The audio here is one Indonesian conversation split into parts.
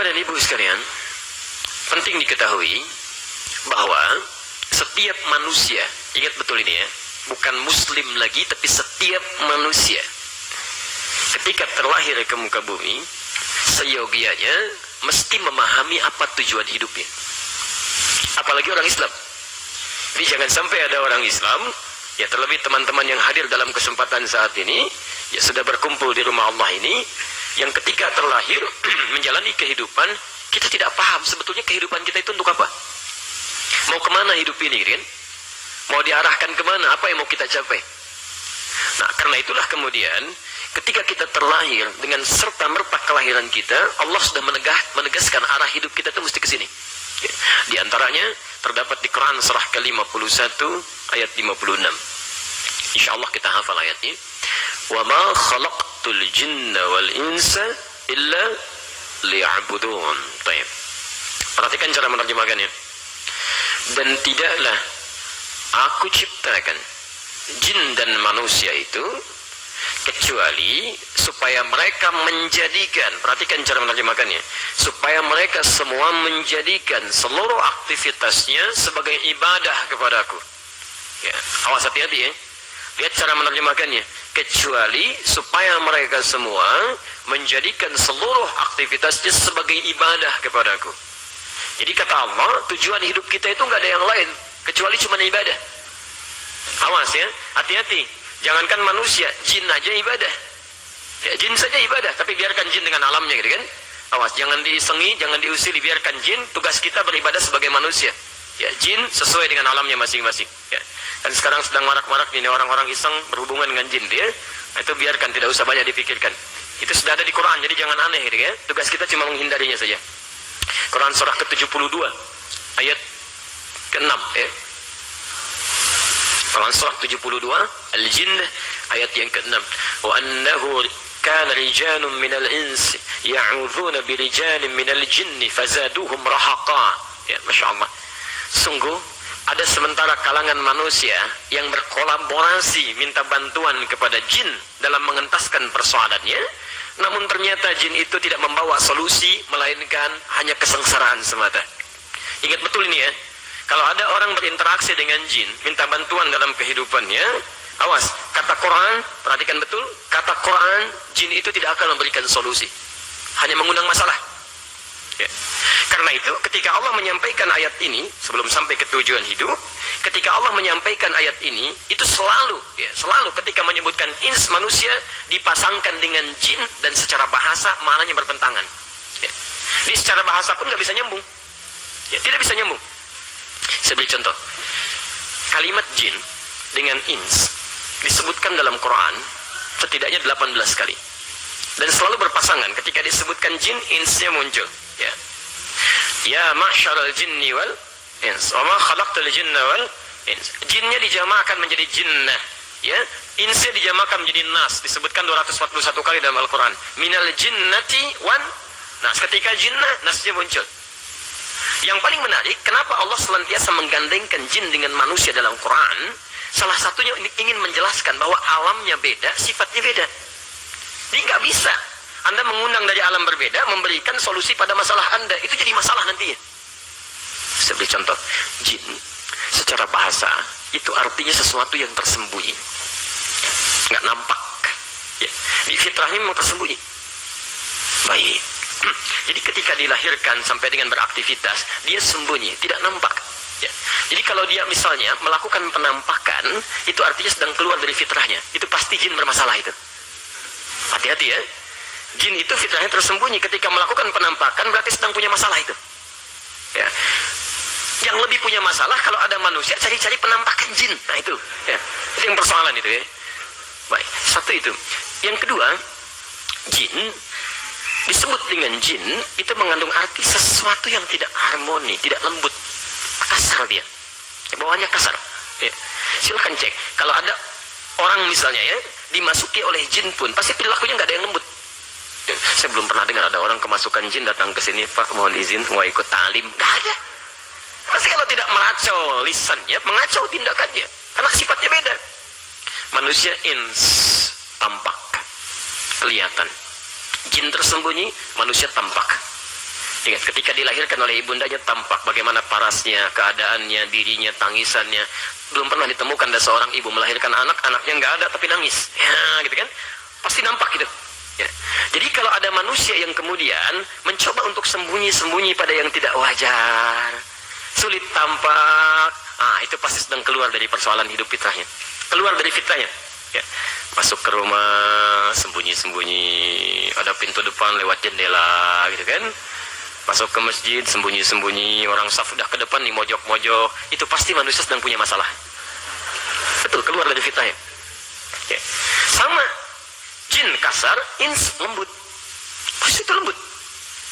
Bapak dan Ibu sekalian, penting diketahui bahwa setiap manusia, ingat betul ini ya, bukan muslim lagi, tapi setiap manusia ketika terlahir ke muka bumi, seyogianya mesti memahami apa tujuan hidupnya. Apalagi orang Islam. Jadi jangan sampai ada orang Islam, ya terlebih teman-teman yang hadir dalam kesempatan saat ini, ya sudah berkumpul di rumah Allah ini, yang ketika terlahir menjalani kehidupan, kita tidak paham sebetulnya kehidupan kita itu untuk apa. Mau kemana hidup ini, kan? Mau diarahkan kemana, apa yang mau kita capai. Nah, karena itulah kemudian ketika kita terlahir dengan serta-merta kelahiran kita, Allah sudah menegaskan arah hidup kita itu mesti ke sini. Di antaranya terdapat di Quran surah ke-51 ayat 56. Insyaallah kita hafal ayatnya. Wa ma khalaqtul jinna wal insa illa liya'budun. Baik. Perhatikan cara menerjemahkannya. Dan tidaklah aku ciptakan jin dan manusia itu kecuali supaya mereka menjadikan, perhatikan cara menerjemahkannya, supaya mereka semua menjadikan seluruh aktivitasnya sebagai ibadah kepadaku. Ya, awas hati-hati ya. Lihat cara menerjemahkannya. Kecuali supaya mereka semua menjadikan seluruh aktivitasnya sebagai ibadah kepadaku. Jadi kata Allah, tujuan hidup kita itu nggak ada yang lain kecuali cuma ibadah. Awas ya, hati-hati. Jangankan manusia, jin aja ibadah. Ya, jin saja ibadah, tapi biarkan jin dengan alamnya, gitu kan? Awas, jangan disengi, jangan diusili, biarkan jin. Tugas kita beribadah sebagai manusia. Ya, jin sesuai dengan alamnya masing-masing. Ya. Dan sekarang sedang marak-marak ini orang-orang iseng berhubungan dengan jin, dia. Nah, itu biarkan, tidak usah banyak dipikirkan. Itu sudah ada di Quran, jadi jangan aneh, gitu ya. Tugas kita cuma menghindarinya saja. Quran surah ke-72 ayat ke-6 ya. Quran surah 72 Al-Jinn ayat yang ke-6. Wa annahu kana rijalun minal insi ya'udzuuna birijalin minal jinni fazaduhum rahaqa. Ya, Masya Allah. Sungguh ada sementara kalangan manusia yang berkolaborasi minta bantuan kepada jin dalam mengentaskan persoalannya, namun ternyata jin itu tidak membawa solusi, melainkan hanya kesengsaraan semata. Ingat betul ini ya. Kalau ada orang berinteraksi dengan jin, minta bantuan dalam kehidupannya, awas, kata Quran, perhatikan betul, kata Quran, jin itu tidak akan memberikan solusi, hanya mengundang masalah. Ya. Karena itu, ketika Allah menyampaikan ayat ini, sebelum sampai ke tujuan hidup, ketika Allah menyampaikan ayat ini, itu selalu ketika menyebutkan ins, manusia, dipasangkan dengan jin, dan secara bahasa, maknanya bertentangan. Ya. Jadi secara bahasa pun nggak bisa nyambung. Ya, tidak bisa nyambung. Saya beri contoh. Kalimat jin dengan ins disebutkan dalam Quran setidaknya 18 kali. Dan selalu berpasangan. Ketika disebutkan jin, insnya muncul. Ya. Ya ma'syaral jinni wal ins. Wa ma khalaqtul jinna wal ins. Jinnya dijamakan menjadi jinnah. Ya. Insnya dijamakan menjadi nas. Disebutkan 241 kali dalam Al-Quran. Minal jinnati wan nas. Ketika jinnah, nasnya muncul. Yang paling menarik, kenapa Allah senantiasa menggandengkan jin dengan manusia dalam Quran? Salah satunya ingin menjelaskan bahwa alamnya beda, sifatnya beda. Jadi nggak bisa Anda mengundang dari alam berbeda, memberikan solusi pada masalah Anda. Itu jadi masalah nantinya. Saya beri contoh, jin secara bahasa itu artinya sesuatu yang tersembunyi, nggak nampak. Ya. Di fitrahnya memang tersembunyi. Baik. Jadi ketika dilahirkan sampai dengan beraktivitas, dia sembunyi, tidak nampak. Ya. Jadi kalau dia misalnya melakukan penampakan, itu artinya sedang keluar dari fitrahnya. Itu pasti jin bermasalah itu. Hati-hati ya. Jin itu fitrahnya tersembunyi. Ketika melakukan penampakan, berarti sedang punya masalah itu. Ya. Yang lebih punya masalah kalau ada manusia cari-cari penampakan jin. Nah itu. Ya. Itu yang persoalan itu ya. Baik. Satu itu. Yang kedua, jin disebut dengan jin itu mengandung arti sesuatu yang tidak harmoni, tidak lembut, kasar dia, bawaannya kasar. Ya. Silahkan cek. Kalau ada orang misalnya ya dimasuki oleh jin pun pasti perilakunya nggak ada yang lembut. Ya. Saya belum pernah dengar ada orang kemasukan jin datang ke sini, Pak mohon izin mau ikut talim, nggak ada. Pasti kalau tidak mengacau lisannya, mengacau tindakannya, karena sifatnya beda. Manusia ins tampak, kelihatan. Jin tersembunyi, manusia tampak. Ingat, ketika dilahirkan oleh ibundanya tampak bagaimana parasnya, keadaannya, dirinya, tangisannya. Belum pernah ditemukan ada seorang ibu melahirkan anak, anaknya nggak ada tapi nangis. Ya, gitu kan? Pasti nampak gitu. Ya. Jadi kalau ada manusia yang kemudian mencoba untuk sembunyi-sembunyi pada yang tidak wajar, sulit tampak, itu pasti sedang keluar dari persoalan hidup fitrahnya. Keluar dari fitrahnya. Ya. Masuk ke rumah, sembunyi-sembunyi, ada pintu depan lewat jendela, gitu kan? Masuk ke masjid, sembunyi-sembunyi, orang saf udah ke depan nih, mojok-mojok. Itu pasti manusia sedang punya masalah. Betul, keluar dari fitnahnya. Ya. Sama, jin kasar, ins lembut. Pasti itu lembut.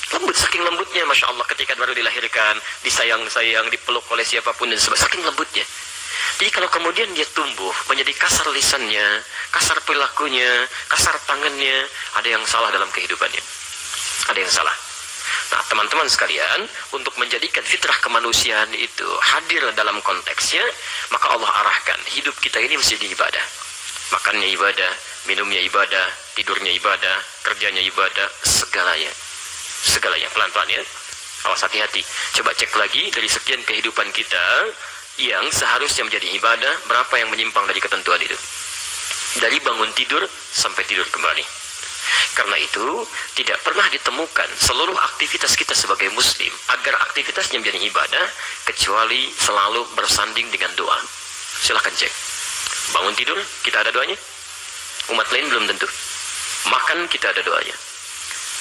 Lembut, saking lembutnya, Masya Allah, ketika baru dilahirkan, disayang-sayang, dipeluk oleh siapapun, dan sebagainya, saking lembutnya. Jadi kalau kemudian dia tumbuh, menjadi kasar lisannya, kasar perilakunya, kasar tangannya, ada yang salah dalam kehidupannya. Ada yang salah. Nah, teman-teman sekalian, untuk menjadikan fitrah kemanusiaan itu hadir dalam konteksnya, maka Allah arahkan hidup kita ini menjadi ibadah. Makannya ibadah, minumnya ibadah, tidurnya ibadah, kerjanya ibadah, segalanya. Segalanya, pelan-pelan ya. Awas, hati-hati. Coba cek lagi dari sekian kehidupan kita yang seharusnya menjadi ibadah, berapa yang menyimpang dari ketentuan itu. Dari bangun tidur sampai tidur kembali. Karena itu, tidak pernah ditemukan seluruh aktivitas kita sebagai muslim agar aktivitasnya menjadi ibadah, kecuali selalu bersanding dengan doa. Silahkan cek. Bangun tidur, kita ada doanya? Umat lain belum tentu. Makan, kita ada doanya.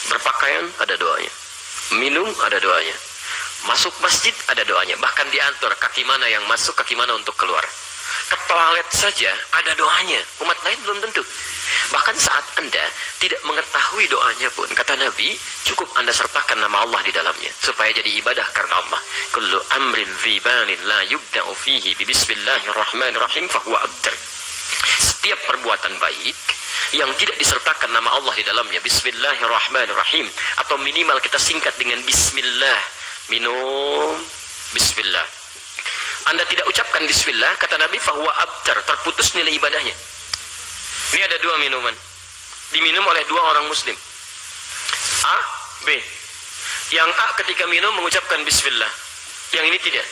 Berpakaian, ada doanya. Minum, ada doanya. Masuk masjid, ada doanya. Bahkan diatur kaki mana yang masuk, kaki mana untuk keluar. Ke toilet saja, ada doanya. Umat lain belum tentu. Bahkan saat Anda tidak mengetahui doanya pun, kata Nabi, cukup Anda sertakan nama Allah di dalamnya, supaya jadi ibadah karena Allah. Kullu amrin dhibalin la yubda'u fihi bismillahirrahmanirrahim fahuwa abtar. Setiap perbuatan baik yang tidak disertakan nama Allah di dalamnya, bismillahirrahmanirrahim, atau minimal kita singkat dengan bismillah. Minum, bismillah. Anda tidak ucapkan bismillah, kata Nabi, fahuwa abtar, terputus nilai ibadahnya. Ini ada dua minuman, diminum oleh dua orang muslim, A, B. Yang A ketika minum mengucapkan bismillah, yang ini tidak.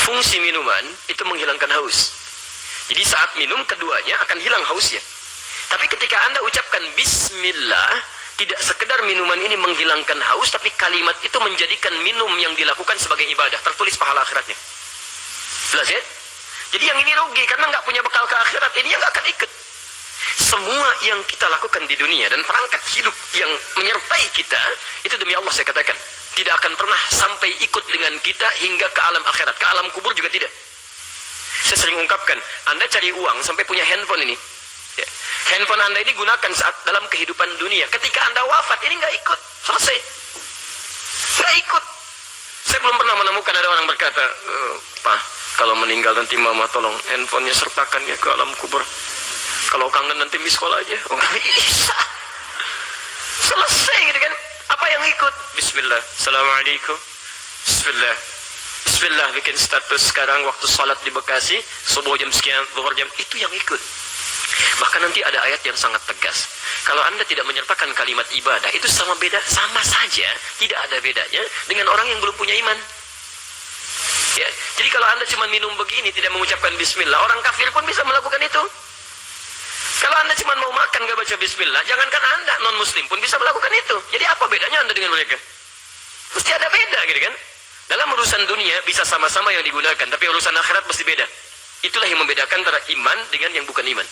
Fungsi minuman itu menghilangkan haus. Jadi saat minum keduanya akan hilang hausnya. Tapi ketika Anda ucapkan bismillah, tidak sekedar minuman ini menghilangkan haus, tapi kalimat itu menjadikan minum yang dilakukan sebagai ibadah, tertulis pahala akhiratnya. Jelas ya? Jadi yang ini rugi karena nggak punya bekal ke akhirat, ini yang nggak akan ikut. Semua yang kita lakukan di dunia dan perangkat hidup yang menyertai kita, itu demi Allah saya katakan, tidak akan pernah sampai ikut dengan kita hingga ke alam akhirat. Ke alam kubur juga tidak. Saya sering ungkapkan, Anda cari uang sampai punya handphone ini. Ya. Handphone Anda ini gunakan saat dalam kehidupan dunia. Ketika Anda wafat, ini nggak ikut. Selesai. Nggak ikut. Saya belum pernah menemukan ada orang berkata, Pak, kalau meninggal nanti mama tolong handphonenya sertakan ya ke alam kubur. Kalau kangen nanti miss call aja. Oh, bisa. Selesai gitu kan. Apa yang ikut? Bismillah. Assalamualaikum. Bismillah. Bismillah, bikin status sekarang waktu salat di Bekasi, subuh jam sekian, zuhur jam, itu yang ikut. Bahkan nanti ada ayat yang sangat tegas. Kalau Anda tidak menyertakan kalimat ibadah, itu sama saja, tidak ada bedanya dengan orang yang belum punya iman. Ya, jadi kalau Anda cuma minum begini, tidak mengucapkan bismillah, orang kafir pun bisa melakukan itu. Kalau Anda cuma mau makan gak baca bismillah, jangankan Anda, non-muslim pun bisa melakukan itu. Jadi apa bedanya Anda dengan mereka? Mesti ada beda gitu kan. Dalam urusan dunia bisa sama-sama yang digunakan, tapi urusan akhirat mesti beda. Itulah yang membedakan antara iman dengan yang bukan iman.